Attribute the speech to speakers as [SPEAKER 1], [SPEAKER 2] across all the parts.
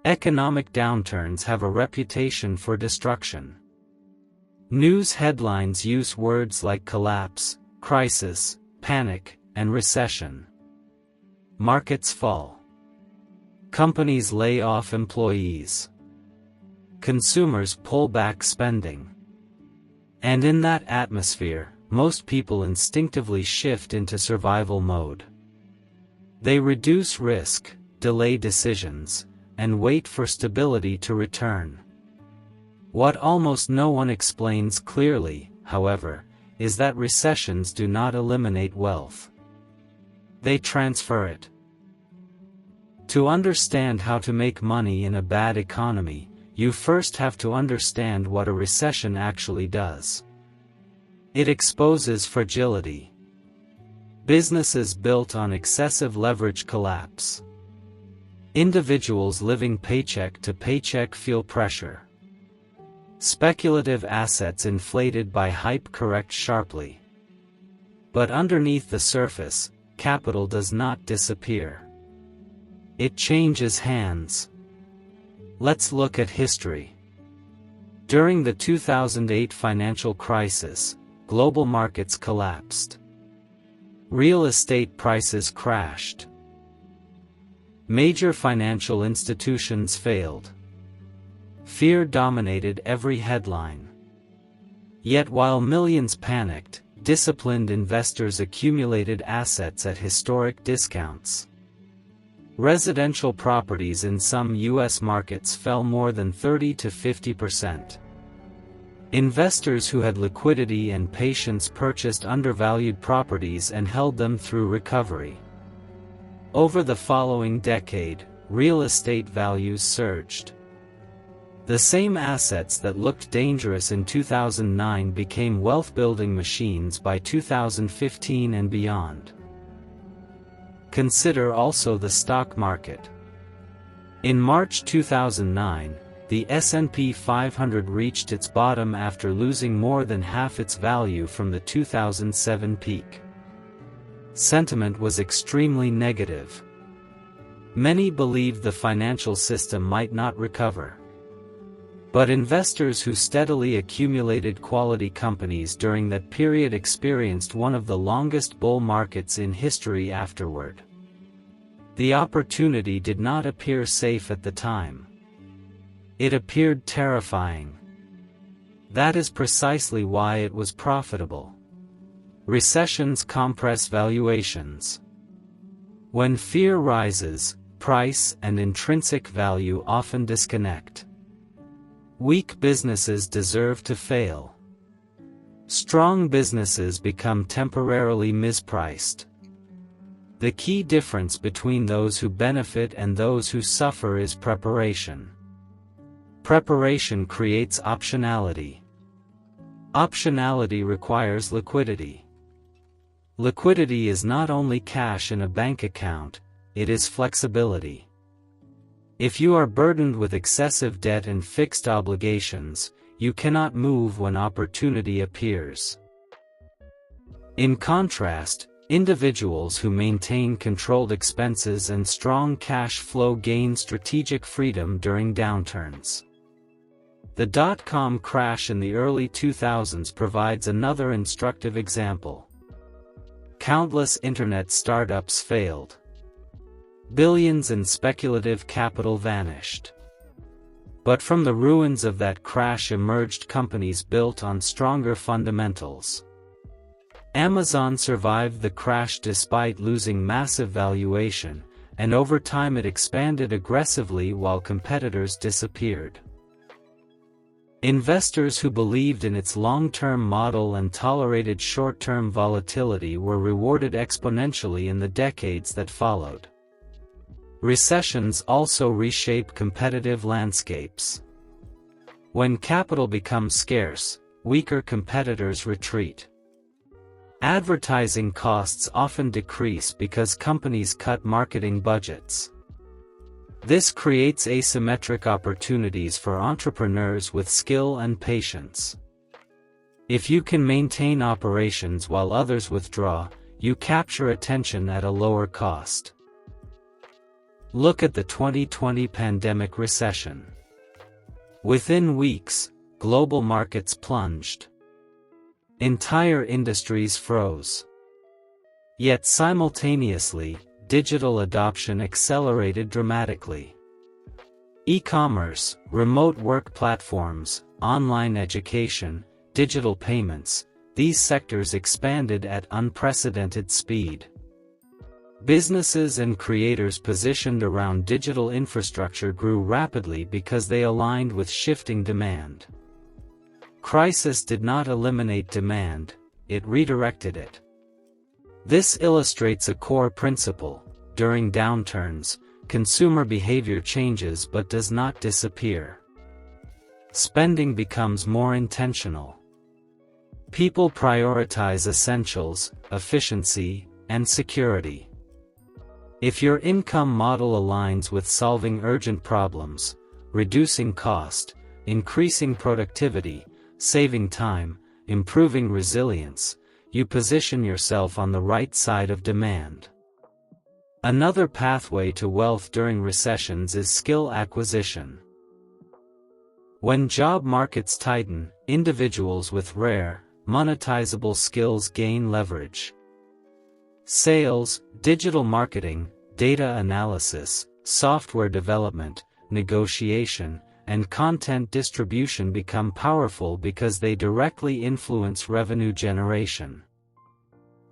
[SPEAKER 1] Economic downturns have a reputation for destruction. News headlines use words like collapse, crisis, panic, and recession. Markets fall. Companies lay off employees. Consumers pull back spending. And in that atmosphere, most people instinctively shift into survival mode. They reduce risk, delay decisions, and wait for stability to return. What almost no one explains clearly, however, is that recessions do not eliminate wealth. They transfer it. To understand how to make money in a bad economy, you first have to understand what a recession actually does. It exposes fragility. Businesses built on excessive leverage collapse. Individuals living paycheck to paycheck feel pressure. Speculative assets inflated by hype correct sharply. But underneath the surface, capital does not disappear. It changes hands. Let's look at history. During the 2008 financial crisis, global markets collapsed. Real estate prices crashed. Major financial institutions failed. Fear dominated every headline. Yet while millions panicked, disciplined investors accumulated assets at historic discounts. Residential properties in some U.S. markets fell more than 30 to 50%. Investors who had liquidity and patience purchased undervalued properties and held them through recovery. Over the following decade, real estate values surged. The same assets that looked dangerous in 2009 became wealth-building machines by 2015 and beyond. Consider also the stock market. In March 2009, the S&P 500 reached its bottom after losing more than half its value from the 2007 peak. Sentiment was extremely negative. Many believed the financial system might not recover. But investors who steadily accumulated quality companies during that period experienced one of the longest bull markets in history afterward. The opportunity did not appear safe at the time. It appeared terrifying. That is precisely why it was profitable. Recessions compress valuations. When fear rises, price and intrinsic value often disconnect. Weak businesses deserve to fail. Strong businesses become temporarily mispriced. The key difference between those who benefit and those who suffer is preparation. Preparation creates optionality. Optionality requires liquidity. Liquidity is not only cash in a bank account, it is flexibility. If you are burdened with excessive debt and fixed obligations, you cannot move when opportunity appears. In contrast, individuals who maintain controlled expenses and strong cash flow gain strategic freedom during downturns. The dot-com crash in the early 2000s provides another instructive example. Countless internet startups failed. Billions in speculative capital vanished. But from the ruins of that crash emerged companies built on stronger fundamentals. Amazon survived the crash despite losing massive valuation, and over time it expanded aggressively while competitors disappeared. Investors who believed in its long-term model and tolerated short-term volatility were rewarded exponentially in the decades that followed. Recessions also reshape competitive landscapes. When capital becomes scarce, weaker competitors retreat. Advertising costs often decrease because companies cut marketing budgets. This creates asymmetric opportunities for entrepreneurs with skill and patience. If you can maintain operations while others withdraw, you capture attention at a lower cost. Look at the 2020 pandemic recession. Within weeks, global markets plunged. Entire industries froze. Yet simultaneously, digital adoption accelerated dramatically. E-commerce, remote work platforms, online education, digital payments, these sectors expanded at unprecedented speed. Businesses and creators positioned around digital infrastructure grew rapidly because they aligned with shifting demand. Crisis did not eliminate demand, it redirected it. This illustrates a core principle: during downturns, consumer behavior changes but does not disappear. Spending becomes more intentional. People prioritize essentials, efficiency, and security. If your income model aligns with solving urgent problems, reducing cost, increasing productivity, saving time, improving resilience, you position yourself on the right side of demand. Another pathway to wealth during recessions is skill acquisition. When job markets tighten, individuals with rare, monetizable skills gain leverage. Sales, digital marketing, data analysis, software development, negotiation, and content distribution become powerful because they directly influence revenue generation.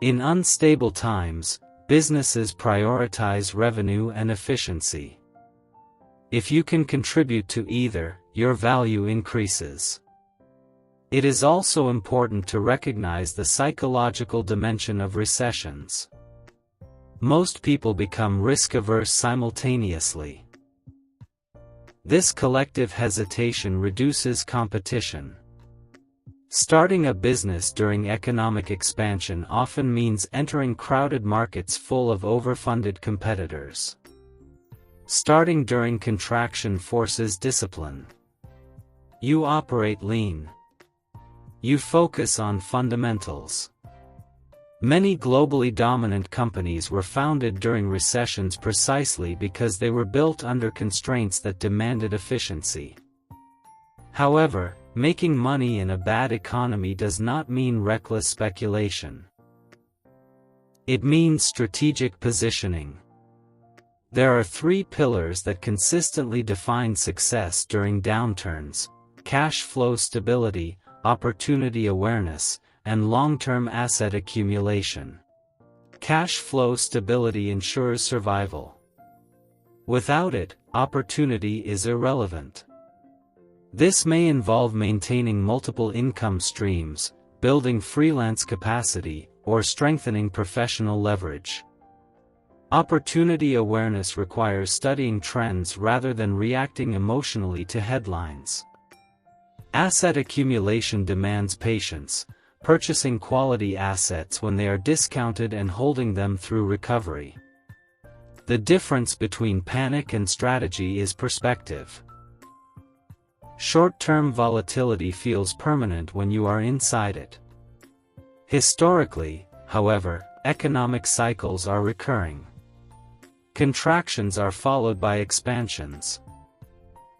[SPEAKER 1] In unstable times, businesses prioritize revenue and efficiency. If you can contribute to either, your value increases. It is also important to recognize the psychological dimension of recessions. Most people become risk-averse simultaneously. This collective hesitation reduces competition. Starting a business during economic expansion often means entering crowded markets full of overfunded competitors. Starting during contraction forces discipline. You operate lean. You focus on fundamentals. Many globally dominant companies were founded during recessions precisely because they were built under constraints that demanded efficiency. However, making money in a bad economy does not mean reckless speculation. It means strategic positioning. There are three pillars that consistently define success during downturns: cash flow stability, opportunity awareness, and long-term asset accumulation. Cash flow stability ensures survival. Without it, opportunity is irrelevant. This may involve maintaining multiple income streams, building freelance capacity, or strengthening professional leverage. Opportunity awareness requires studying trends rather than reacting emotionally to headlines. Asset accumulation demands patience, purchasing quality assets when they are discounted and holding them through recovery. The difference between panic and strategy is perspective. Short-term volatility feels permanent when you are inside it. Historically, however, economic cycles are recurring. Contractions are followed by expansions.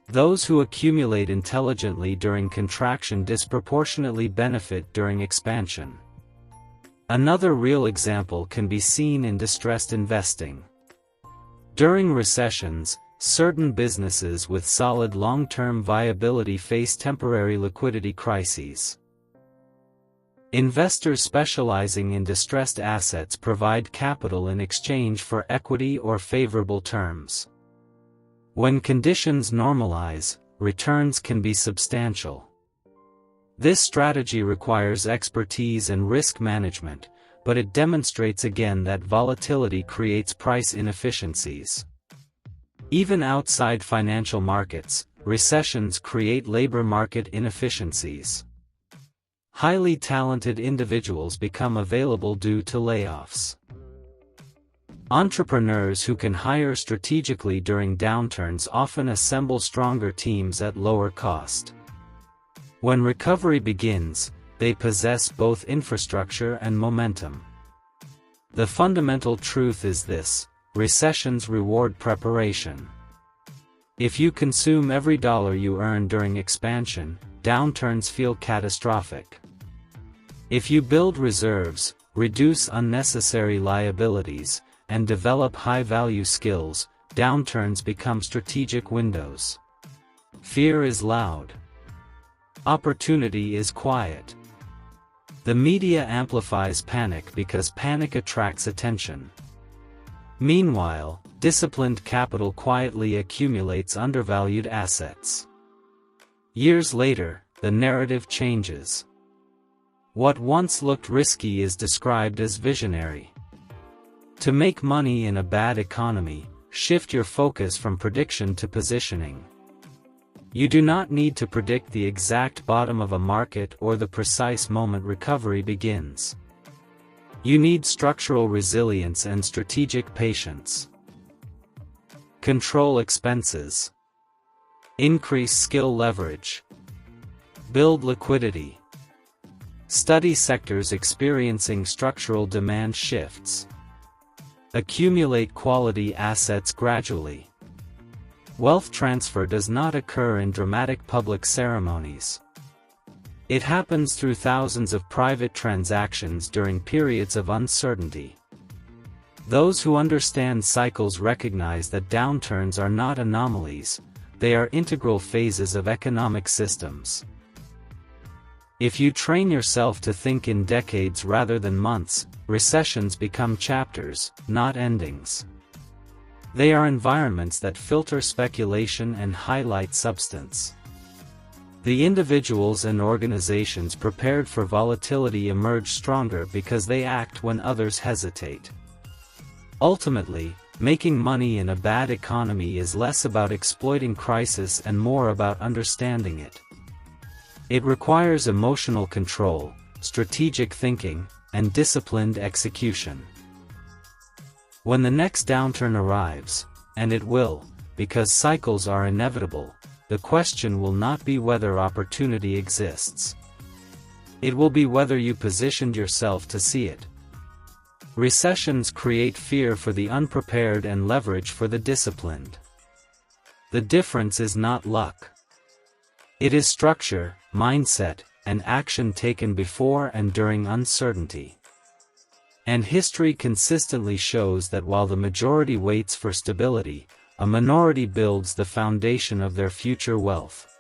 [SPEAKER 1] Those who accumulate intelligently during contraction disproportionately benefit during expansion. Another real example can be seen in distressed investing. During recessions, certain businesses with solid long-term viability face temporary liquidity crises. Investors specializing in distressed assets provide capital in exchange for equity or favorable terms. When conditions normalize, returns can be substantial. This strategy requires expertise and risk management, but it demonstrates again that volatility creates price inefficiencies. Even outside financial markets, recessions create labor market inefficiencies. Highly talented individuals become available due to layoffs. Entrepreneurs who can hire strategically during downturns often assemble stronger teams at lower cost. When recovery begins, they possess both infrastructure and momentum. The fundamental truth is this: recessions reward preparation. If you consume every dollar you earn during expansion, downturns feel catastrophic. If you build reserves, reduce unnecessary liabilities, and develop high-value skills, downturns become strategic windows. Fear is loud. Opportunity is quiet. The media amplifies panic because panic attracts attention. Meanwhile, disciplined capital quietly accumulates undervalued assets. Years later, the narrative changes. What once looked risky is described as visionary. To make money in a bad economy, shift your focus from prediction to positioning. You do not need to predict the exact bottom of a market or the precise moment recovery begins. You need structural resilience and strategic patience. Control expenses. Increase skill leverage. Build liquidity. Study sectors experiencing structural demand shifts. Accumulate quality assets gradually. Wealth transfer does not occur in dramatic public ceremonies. It happens through thousands of private transactions during periods of uncertainty. Those who understand cycles recognize that downturns are not anomalies, they are integral phases of economic systems. If you train yourself to think in decades rather than months, recessions become chapters, not endings. They are environments that filter speculation and highlight substance. The individuals and organizations prepared for volatility emerge stronger because they act when others hesitate. Ultimately, making money in a bad economy is less about exploiting crisis and more about understanding it. It requires emotional control, strategic thinking, and disciplined execution. When the next downturn arrives, and it will, because cycles are inevitable, the question will not be whether opportunity exists. It will be whether you positioned yourself to see it. Recessions create fear for the unprepared and leverage for the disciplined. The difference is not luck. It is structure, mindset, and action taken before and during uncertainty. And history consistently shows that while the majority waits for stability, a minority builds the foundation of their future wealth.